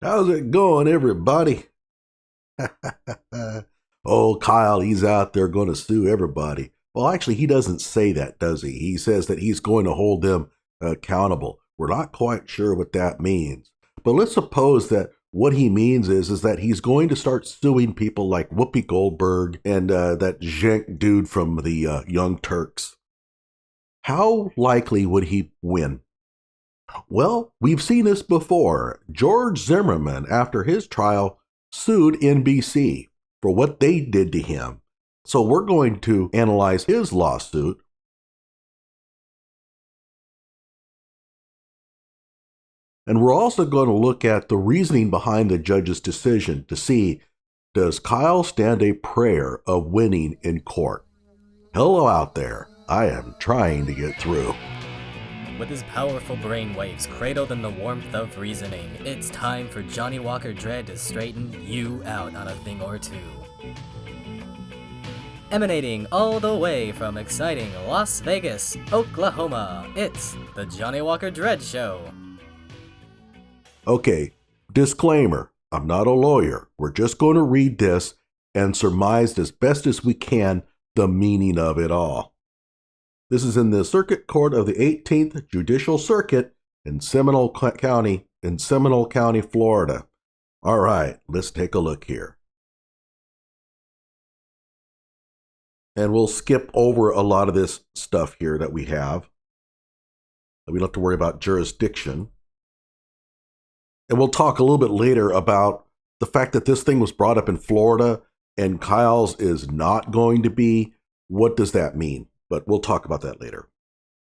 How's it going, everybody? Oh, Kyle, he's out there going to sue everybody. Well, actually, he doesn't say that, does he? He says that he's going to hold them accountable. We're not quite sure what that means. But let's suppose that what he means is that he's going to start suing people like Whoopi Goldberg and that Zhenk dude from the Young Turks. How likely would he win? Well, we've seen this before. George Zimmerman, after his trial, sued NBC for what they did to him. So we're going to analyze his lawsuit. And we're also going to look at the reasoning behind the judge's decision to see, does Kyle stand a prayer of winning in court? Hello out there. I am trying to get through. With his powerful brainwaves cradled in the warmth of reasoning, it's time for Johnny Walker Dredd to straighten you out on a thing or two. Emanating all the way from exciting Las Vegas, Oklahoma, it's the Johnny Walker Dredd Show. Okay, disclaimer, I'm not a lawyer. We're just going to read this and surmise as best as we can the meaning of it all. This is in the Circuit Court of the 18th Judicial Circuit in Seminole County, Florida. All right, let's take a look here. And we'll skip over a lot of this stuff here that we have. We don't have to worry about jurisdiction. And we'll talk a little bit later about the fact that this thing was brought up in Florida and Kyle's is not going to be. What does that mean? But we'll talk about that later.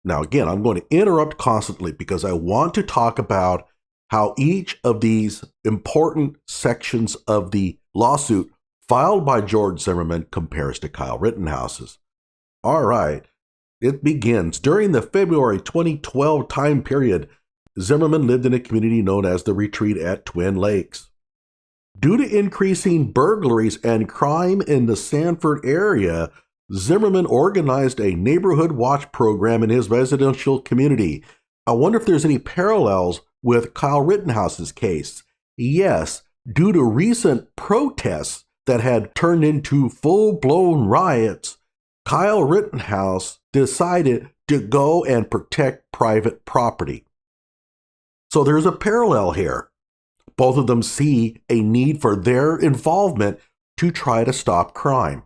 Now, again, I'm going to interrupt constantly because I want to talk about how each of these important sections of the lawsuit filed by George Zimmerman compares to Kyle Rittenhouse's. All right, it begins. During the February 2012 time period, Zimmerman lived in a community known as the Retreat at Twin Lakes. Due to increasing burglaries and crime in the Sanford area, Zimmerman organized a neighborhood watch program in his residential community. I wonder if there's any parallels with Kyle Rittenhouse's case. Yes, due to recent protests that had turned into full-blown riots, Kyle Rittenhouse decided to go and protect private property. So there's a parallel here. Both of them see a need for their involvement to try to stop crime.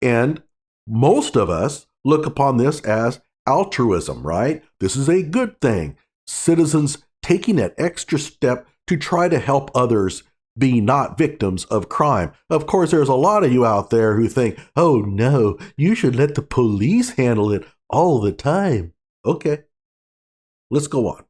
And most of us look upon this as altruism, right? This is a good thing. Citizens taking that extra step to try to help others be not victims of crime. Of course, there's a lot of you out there who think, oh no, you should let the police handle it all the time. Okay, let's go on.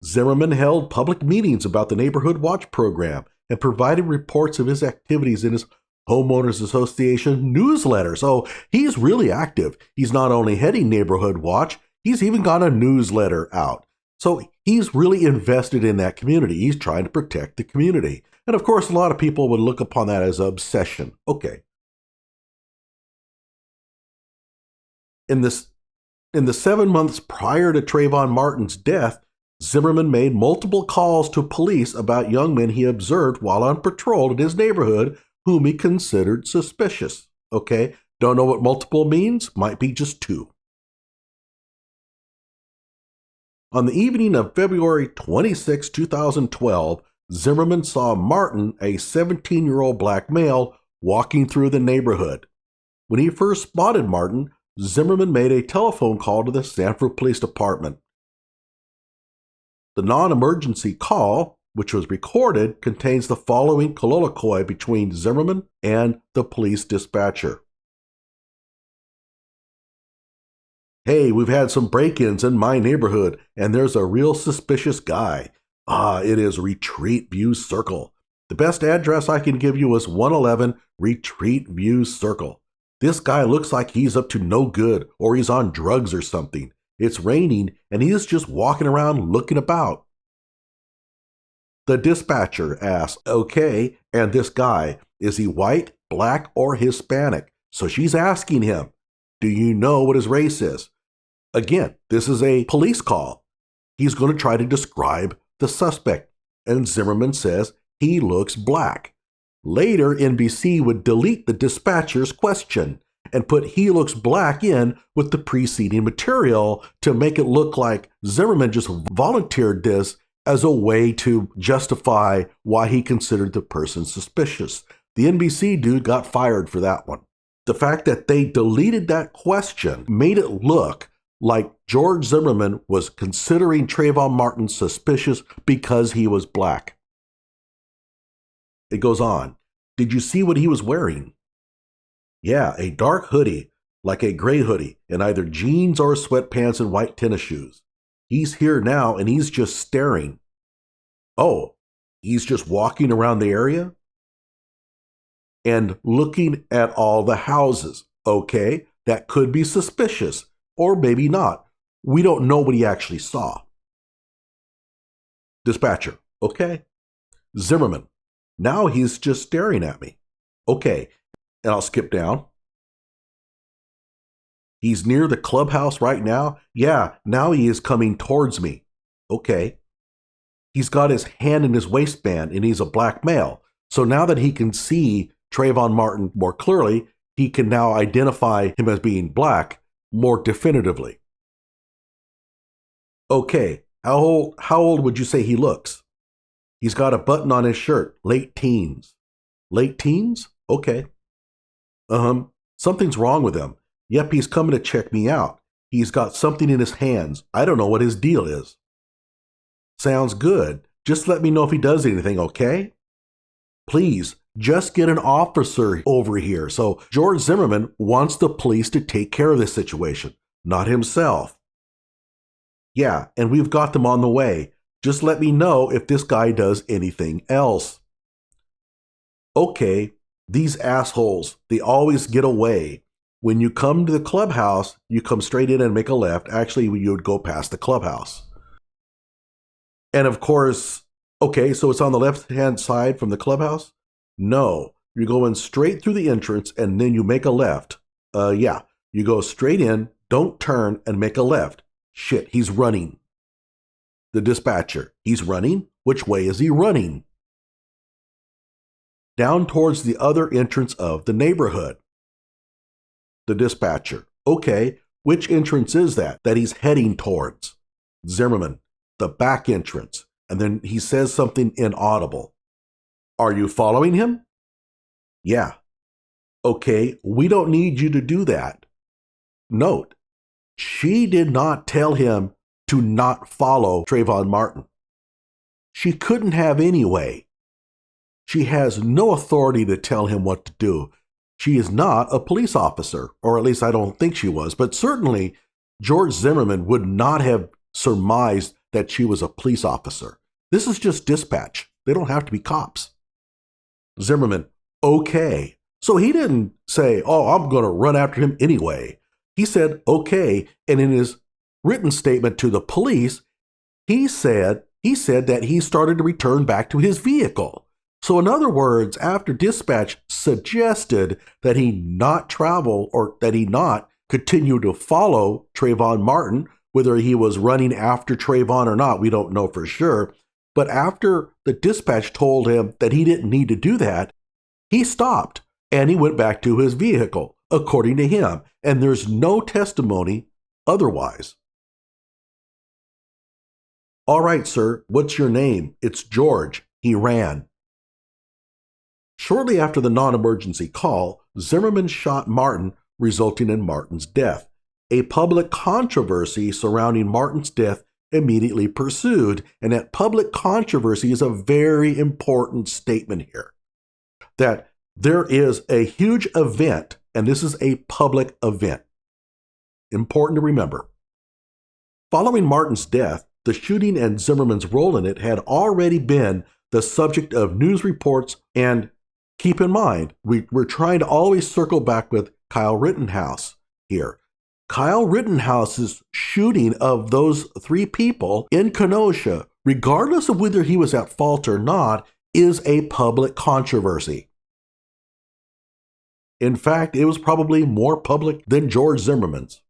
Zimmerman held public meetings about the Neighborhood Watch program and provided reports of his activities in his Homeowners Association newsletter. So he's really active. He's not only heading Neighborhood Watch, he's even got a newsletter out. So he's really invested in that community. He's trying to protect the community. And of course, a lot of people would look upon that as obsession. Okay. In the 7 months prior to Trayvon Martin's death, Zimmerman made multiple calls to police about young men he observed while on patrol in his neighborhood whom he considered suspicious. Okay, don't know what multiple means? Might be just two. On the evening of February 26, 2012, Zimmerman saw Martin, a 17-year-old black male, walking through the neighborhood. When he first spotted Martin, Zimmerman made a telephone call to the Sanford Police Department. The non-emergency call, which was recorded, contains the following colloquy between Zimmerman and the police dispatcher. Hey, we've had some break-ins in my neighborhood, and there's a real suspicious guy. It is Retreat View Circle. The best address I can give you is 111 Retreat View Circle. This guy looks like he's up to no good, or he's on drugs or something. It's raining, and he is just walking around looking about. The dispatcher asks, okay, and this guy, is he white, black, or Hispanic? So she's asking him, do you know what his race is? Again, this is a police call. He's going to try to describe the suspect. And Zimmerman says he looks black. Later, NBC would delete the dispatcher's question and put "he looks black" in with the preceding material to make it look like Zimmerman just volunteered this as a way to justify why he considered the person suspicious. The NBC dude got fired for that one. The fact that they deleted that question made it look like George Zimmerman was considering Trayvon Martin suspicious because he was black. It goes on. Did you see what he was wearing? Yeah, a dark hoodie, like a gray hoodie, and either jeans or sweatpants and white tennis shoes. He's here now and he's just staring. Oh, he's just walking around the area? And looking at all the houses. Okay, that could be suspicious, or maybe not. We don't know what he actually saw. Dispatcher, okay. Zimmerman, now he's just staring at me. Okay, and I'll skip down. He's near the clubhouse right now? Yeah, now he is coming towards me. Okay. He's got his hand in his waistband and he's a black male. So now that he can see Trayvon Martin more clearly, he can now identify him as being black more definitively. Okay, how old would you say he looks? He's got a button on his shirt, late teens. Late teens? Okay. Something's wrong with him. Yep, he's coming to check me out. He's got something in his hands. I don't know what his deal is. Sounds good. Just let me know if he does anything, okay? Please, just get an officer over here. So George Zimmerman wants the police to take care of this situation, not himself. Yeah, and we've got them on the way. Just let me know if this guy does anything else. Okay, these assholes, they always get away. When you come to the clubhouse, you come straight in and make a left. Actually, you would go past the clubhouse. And of course, okay, so it's on the left-hand side from the clubhouse? No, you're going straight through the entrance and then you make a left. Yeah, you go straight in, don't turn, and make a left. Shit, he's running. The dispatcher, he's running? Which way is he running? Down towards the other entrance of the neighborhood. The dispatcher, okay, which entrance is that he's heading towards? Zimmerman, the back entrance. And then he says something inaudible. Are you following him? Yeah. Okay, we don't need you to do that. Note, she did not tell him to not follow Trayvon Martin. She couldn't have anyway. She has no authority to tell him what to do. She is not a police officer, or at least I don't think she was, but certainly George Zimmerman would not have surmised that she was a police officer. This is just dispatch. They don't have to be cops. Zimmerman, okay. So he didn't say, oh, I'm going to run after him anyway. He said, okay. And in his written statement to the police, he said that he started to return back to his vehicle. So in other words, after dispatch suggested that he not travel or that he not continue to follow Trayvon Martin, whether he was running after Trayvon or not, we don't know for sure. But after the dispatch told him that he didn't need to do that, he stopped and he went back to his vehicle, according to him. And there's no testimony otherwise. All right, sir, what's your name? It's George. He ran. Shortly after the non-emergency call, Zimmerman shot Martin, resulting in Martin's death. A public controversy surrounding Martin's death immediately pursued, and that public controversy is a very important statement here. That there is a huge event, and this is a public event. Important to remember. Following Martin's death, the shooting and Zimmerman's role in it had already been the subject of news reports, and keep in mind, we're trying to always circle back with Kyle Rittenhouse here. Kyle Rittenhouse's shooting of those three people in Kenosha, regardless of whether he was at fault or not, is a public controversy. In fact, it was probably more public than George Zimmerman's.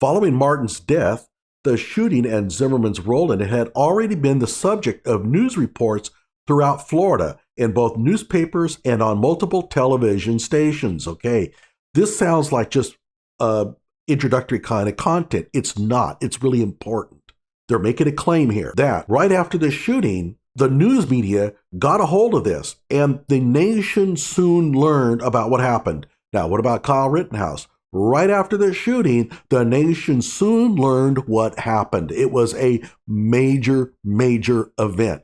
Following Martin's death, The shooting and Zimmerman's role in it had already been the subject of news reports throughout Florida in both newspapers and on multiple television stations. Okay, this sounds like just introductory kind of content. It's not. It's really important. They're making a claim here that right after the shooting, the news media got a hold of this, and the nation soon learned about what happened. Now, what about Kyle Rittenhouse? Right after the shooting, the nation soon learned what happened. It was a major, major event.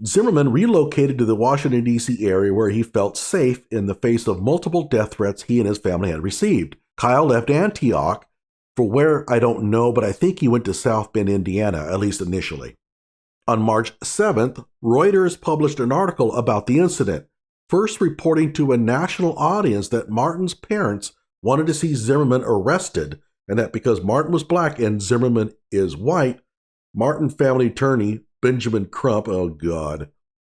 Zimmerman relocated to the Washington, D.C. area where he felt safe in the face of multiple death threats he and his family had received. Kyle left Antioch for where I don't know, but I think he went to South Bend, Indiana, at least initially. On March 7th, Reuters published an article about the incident, first reporting to a national audience that Martin's parents wanted to see Zimmerman arrested, and that because Martin was black and Zimmerman is white, Martin family attorney Benjamin Crump, oh God,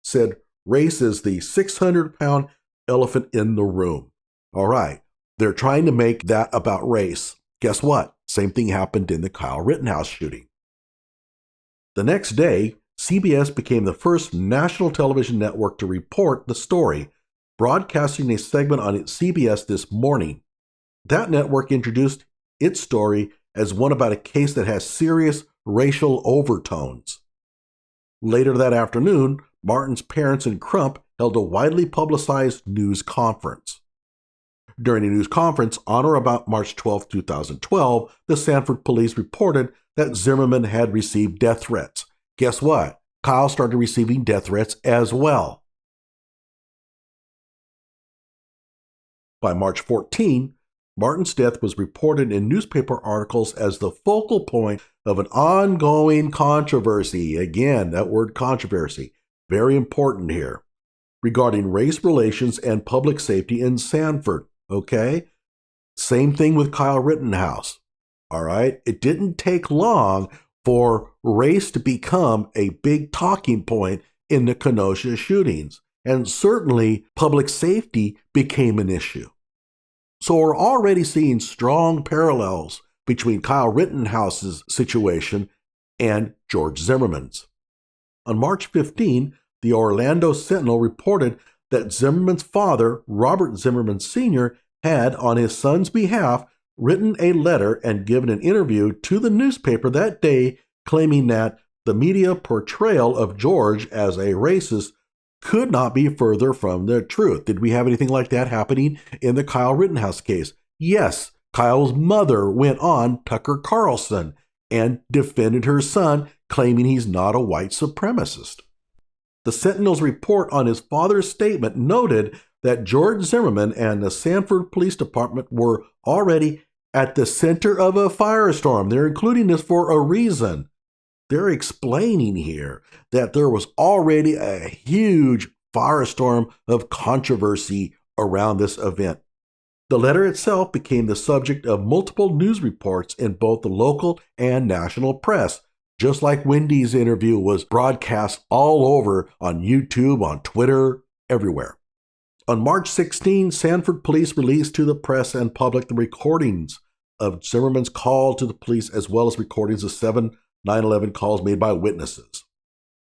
said race is the 600-pound elephant in the room. All right, they're trying to make that about race. Guess what? Same thing happened in the Kyle Rittenhouse shooting. The next day, CBS became the first national television network to report the story, broadcasting a segment on CBS This Morning. That network introduced its story as one about a case that has serious racial overtones. Later that afternoon, Martin's parents and Crump held a widely publicized news conference. During the news conference on or about March 12, 2012, the Sanford police reported that Zimmerman had received death threats. Guess what? Kyle started receiving death threats as well. By March 14, Martin's death was reported in newspaper articles as the focal point of an ongoing controversy. Again, that word controversy, very important here, regarding race relations and public safety in Sanford. Okay? Same thing with Kyle Rittenhouse. All right? It didn't take long for race to become a big talking point in the Kenosha shootings. And certainly public safety became an issue. So we're already seeing strong parallels between Kyle Rittenhouse's situation and George Zimmerman's. On March 15, the Orlando Sentinel reported that Zimmerman's father, Robert Zimmerman Sr., had, on his son's behalf, written a letter and given an interview to the newspaper that day, claiming that the media portrayal of George as a racist could not be further from the truth. Did we have anything like that happening in the Kyle Rittenhouse case? Yes, Kyle's mother went on Tucker Carlson and defended her son, claiming he's not a white supremacist. The Sentinel's report on his father's statement noted that George Zimmerman and the Sanford Police Department were already at the center of a firestorm. They're including this for a reason. They're explaining here that there was already a huge firestorm of controversy around this event. The letter itself became the subject of multiple news reports in both the local and national press, just like Wendy's interview was broadcast all over on YouTube, on Twitter, everywhere. On March 16, Sanford police released to the press and public the recordings of Zimmermans Call to the police, as well as recordings of 7 9/11 calls made by witnesses.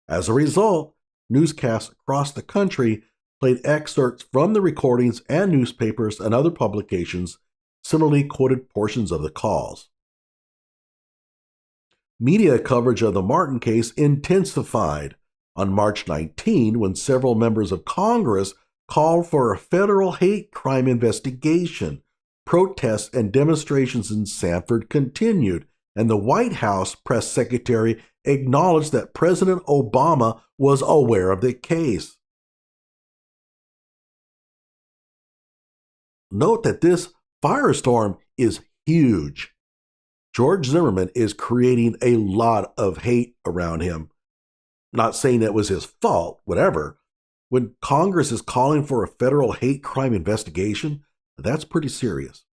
As a result, newscasts across the country played excerpts from the recordings, and newspapers and other publications similarly quoted portions of the calls. Media coverage of the Martin case intensified on March 19 when several members of Congress called for a federal hate crime investigation. Protests and demonstrations in Sanford continued, and the White House press secretary acknowledged that President Obama was aware of the case. Note that this firestorm is huge. George Zimmerman is creating a lot of hate around him. Not saying that was his fault, whatever. When Congress is calling for a federal hate crime investigation, that's pretty serious.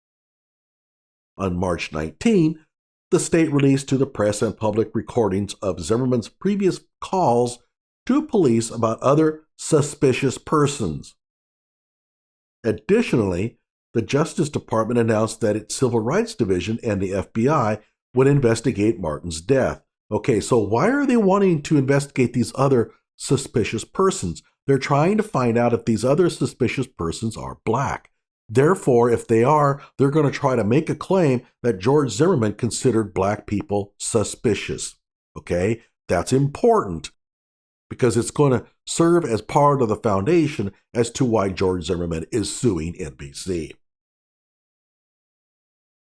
On March 19, the state released to the press and public recordings of Zimmerman's previous calls to police about other suspicious persons. Additionally, the Justice Department announced that its Civil Rights Division and the FBI would investigate Martin's death. Okay, so why are they wanting to investigate these other suspicious persons? They're trying to find out if these other suspicious persons are black. Therefore, if they are, they're going to try to make a claim that George Zimmerman considered black people suspicious. Okay, that's important because it's going to serve as part of the foundation as to why George Zimmerman is suing NBC.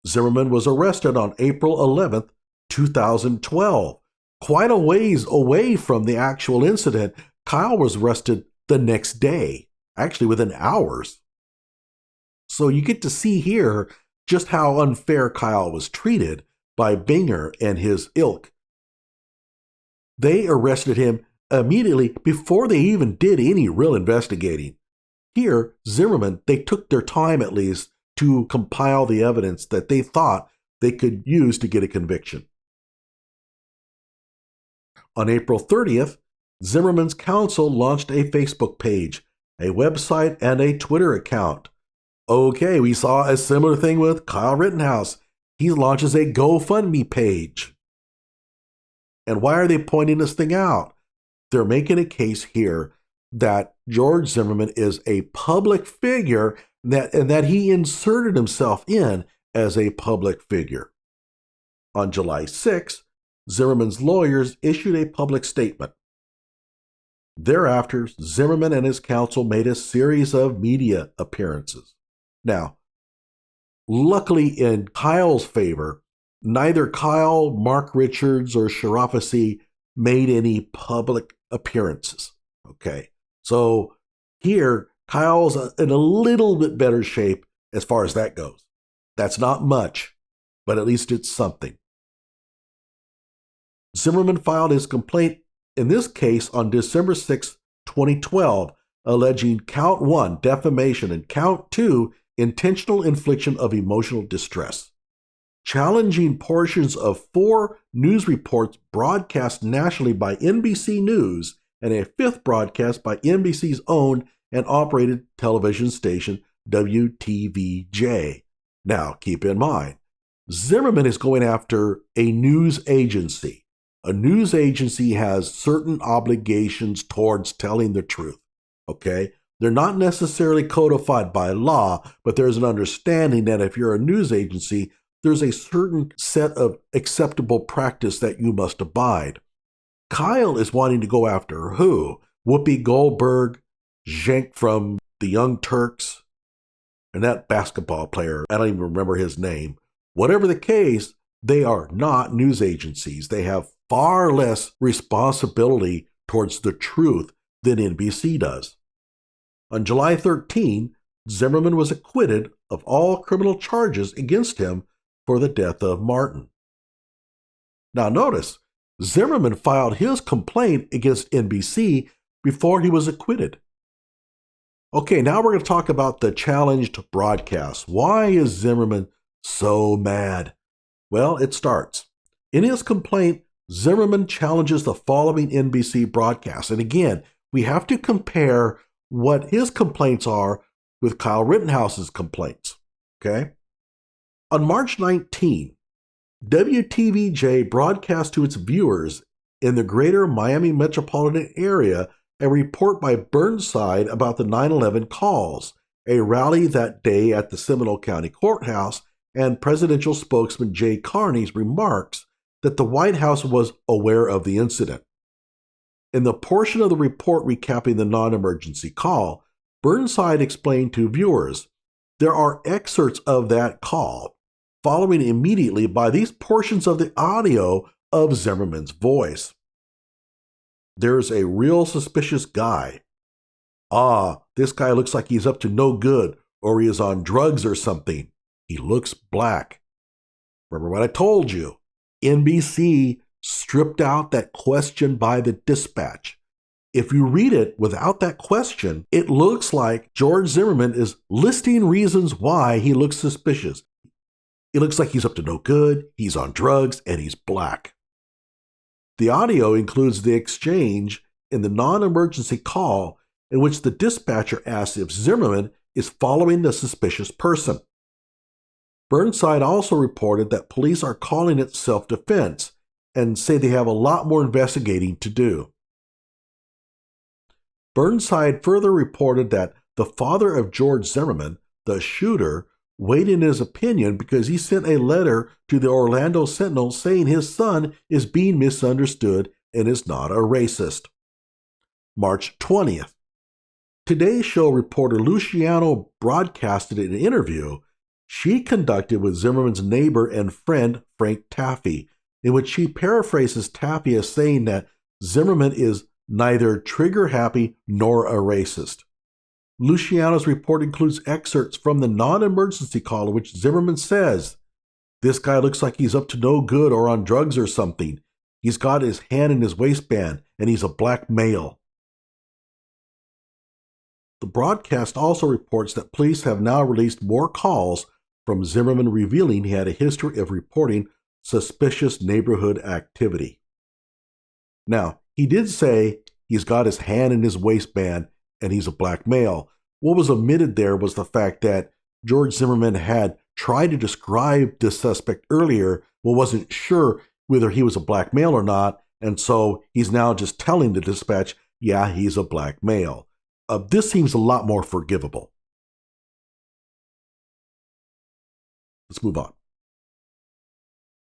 Zimmerman was arrested on April 11th, 2012. Quite a ways away from the actual incident. Kyle was arrested the next day, actually within hours. So you get to see here just how unfair Kyle was treated by Binger and his ilk. They arrested him immediately before they even did any real investigating. Here, Zimmerman, they took their time at least to compile the evidence that they thought they could use to get a conviction. On April 30th, Zimmerman's counsel launched a Facebook page, a website, and a Twitter account. Okay, we saw a similar thing with Kyle Rittenhouse. He launches a GoFundMe page. And why are they pointing this thing out? They're making a case here that George Zimmerman is a public figure and that he inserted himself in as a public figure. On July 6th, Zimmerman's lawyers issued a public statement. Thereafter, Zimmerman and his counsel made a series of media appearances. Now, luckily in Kyle's favor, neither Kyle, Mark Richards, or Sharafi made any public appearances. Okay, so here, Kyle's in a little bit better shape as far as that goes. That's not much, but at least it's something. Zimmerman filed his complaint in this case on December 6, 2012, alleging count 1, defamation, and count 2, intentional infliction of emotional distress, challenging portions of 4 news reports broadcast nationally by NBC News and a 5th broadcast by NBC's owned and operated television station, WTVJ. Now, keep in mind, Zimmerman is going after a news agency. A news agency has certain obligations towards telling the truth, okay? They're not necessarily codified by law, but there's an understanding that if you're a news agency, there's a certain set of acceptable practice that you must abide. Kyle is wanting to go after who? Whoopi Goldbert, Cenk from the Young Turks, and that basketball player, I don't even remember his name. Whatever the case, they are not news agencies. They have far less responsibility towards the truth than NBC does. On July 13, Zimmerman was acquitted of all criminal charges against him for the death of Martin. Now notice, Zimmerman filed his complaint against NBC before he was acquitted. Okay, now we're going to talk about the challenged broadcast. Why is Zimmerman so mad? Well, it starts. In his complaint, Zimmerman challenges the following NBC broadcasts. And again, we have to compare what his complaints are with Kyle Rittenhouse's complaints. Okay? On March 19, WTVJ broadcast to its viewers in the greater Miami metropolitan area a report by Burnside about the 9/11 calls, a rally that day at the Seminole County Courthouse, and presidential spokesman Jay Carney's remarks that the White House was aware of the incident. In the portion of the report recapping the non-emergency call, Burnside explained to viewers, there are excerpts of that call, following immediately by these portions of the audio of Zimmerman's voice. There's a real suspicious guy. This guy looks like he's up to no good, or he is on drugs or something. He looks black. Remember what I told you. NBC stripped out that question by the dispatch. If you read it without that question, it looks like George Zimmerman is listing reasons why he looks suspicious. It looks like he's up to no good, he's on drugs, and he's black. The audio includes the exchange in the non-emergency call in which the dispatcher asks if Zimmerman is following the suspicious person. Burnside also reported that police are calling it self-defense and say they have a lot more investigating to do. Burnside further reported that the father of George Zimmerman, the shooter, weighed in his opinion because he sent a letter to the Orlando Sentinel saying his son is being misunderstood and is not a racist. March 20th. Today Show reporter Luciano broadcasted an interview she conducted with Zimmerman's neighbor and friend Frank Taffy, in which she paraphrases Taffy as saying that Zimmerman is neither trigger-happy nor a racist. Luciano's report includes excerpts from the non-emergency call in which Zimmerman says, "This guy looks like he's up to no good or on drugs or something. He's got his hand in his waistband and he's a black male." The broadcast also reports that police have now released more calls from Zimmerman revealing he had a history of reporting suspicious neighborhood activity. Now, he did say he's got his hand in his waistband and he's a black male. What was omitted there was the fact that George Zimmerman had tried to describe this suspect earlier, but wasn't sure whether he was a black male or not, and so he's now just telling the dispatch, yeah, he's a black male. This seems a lot more forgivable. Let's move on.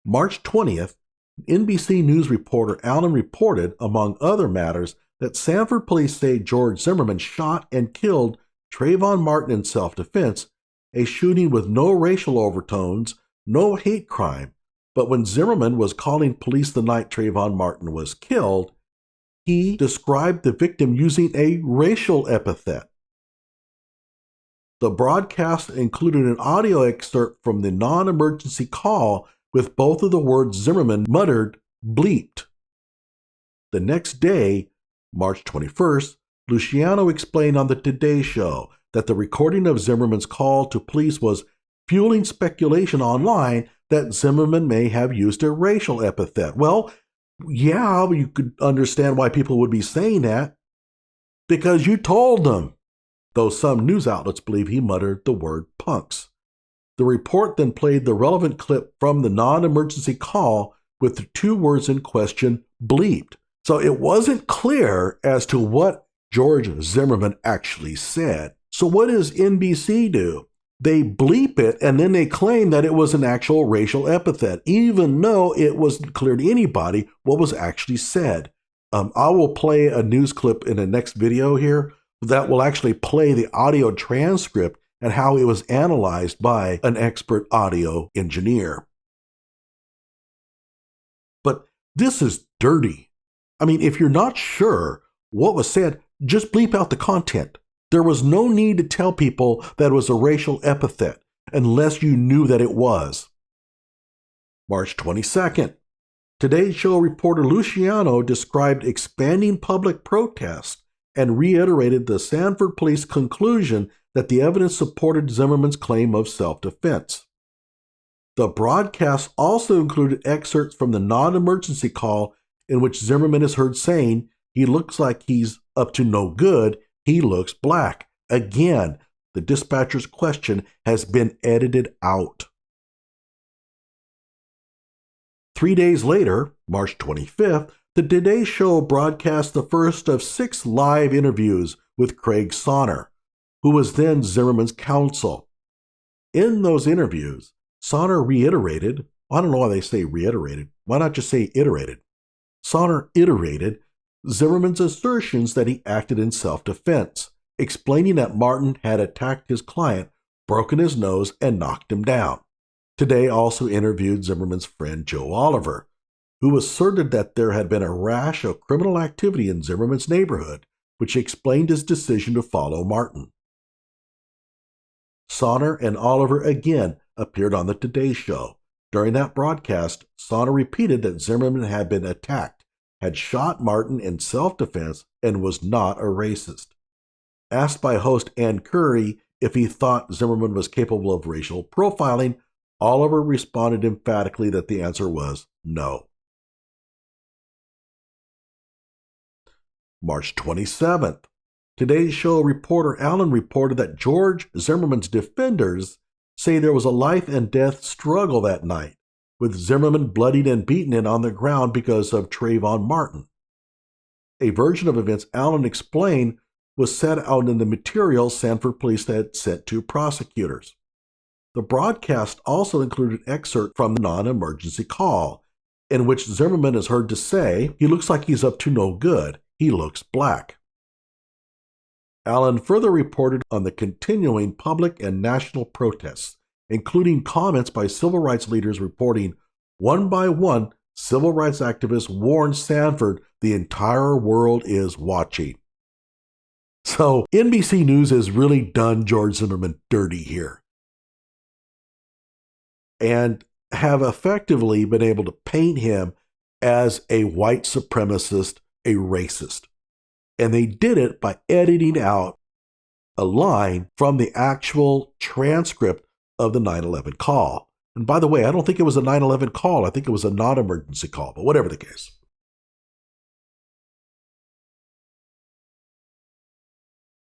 March 20th, NBC News reporter Allen reported, among other matters, that Sanford police say George Zimmerman shot and killed Trayvon Martin in self-defense, a shooting with no racial overtones, no hate crime. But when Zimmerman was calling police the night Trayvon Martin was killed, he described the victim using a racial epithet. The broadcast included an audio excerpt from the non-emergency call with both of the words Zimmerman muttered bleeped. The next day, March 21st, Luciano explained on the Today Show that the recording of Zimmerman's call to police was fueling speculation online that Zimmerman may have used a racial epithet. Well, yeah, you could understand why people would be saying that, because you told them, though some news outlets believe he muttered the word punks. The report then played the relevant clip from the non-emergency call with the two words in question bleeped. So it wasn't clear as to what George Zimmerman actually said. So what does NBC do? They bleep it and then they claim that it was an actual racial epithet, even though it wasn't clear to anybody what was actually said. I will play a news clip in the next video here that will actually play the audio transcript and how it was analyzed by an expert audio engineer. But this is dirty. I mean, if you're not sure what was said, just bleep out the content. There was no need to tell people that it was a racial epithet unless you knew that it was. March 22nd. Today's Show reporter Luciano described expanding public protest and reiterated the Sanford police conclusion that the evidence supported Zimmerman's claim of self-defense. The broadcast also included excerpts from the non-emergency call in which Zimmerman is heard saying, "He looks like he's up to no good. He looks black." Again, the dispatcher's question has been edited out. 3 days later, March 25th, the Today Show broadcast the first of 6 live interviews with Craig Sonner, who was then Zimmerman's counsel. In those interviews, Sonner reiterated, I don't know why they say reiterated, why not just say iterated? Sonner iterated Zimmerman's assertions that he acted in self-defense, explaining that Martin had attacked his client, broken his nose, and knocked him down. Today also interviewed Zimmerman's friend Joe Oliver, who asserted that there had been a rash of criminal activity in Zimmerman's neighborhood, which explained his decision to follow Martin. Sonner and Oliver again appeared on the Today Show. During that broadcast, Sonner repeated that Zimmerman had been attacked, had shot Martin in self-defense, and was not a racist. Asked by host Ann Curry if he thought Zimmerman was capable of racial profiling, Oliver responded emphatically that the answer was no. March 27th. Today's Show reporter Allen reported that George Zimmerman's defenders say there was a life and death struggle that night, with Zimmerman bloodied and beaten and on the ground because of Trayvon Martin. A version of events Allen explained was set out in the material Sanford police had sent to prosecutors. The broadcast also included an excerpt from the non-emergency call, in which Zimmerman is heard to say, "He looks like he's up to no good. He looks black." Allen further reported on the continuing public and national protests, including comments by civil rights leaders reporting, one by one, civil rights activists warned Sanford the entire world is watching. So NBC News has really done George Zimmerman dirty here, and have effectively been able to paint him as a white supremacist, a racist. And they did it by editing out a line from the actual transcript of the 9/11 call. And by the way, I don't think it was a 9/11 call. I think it was a non-emergency call, but whatever the case.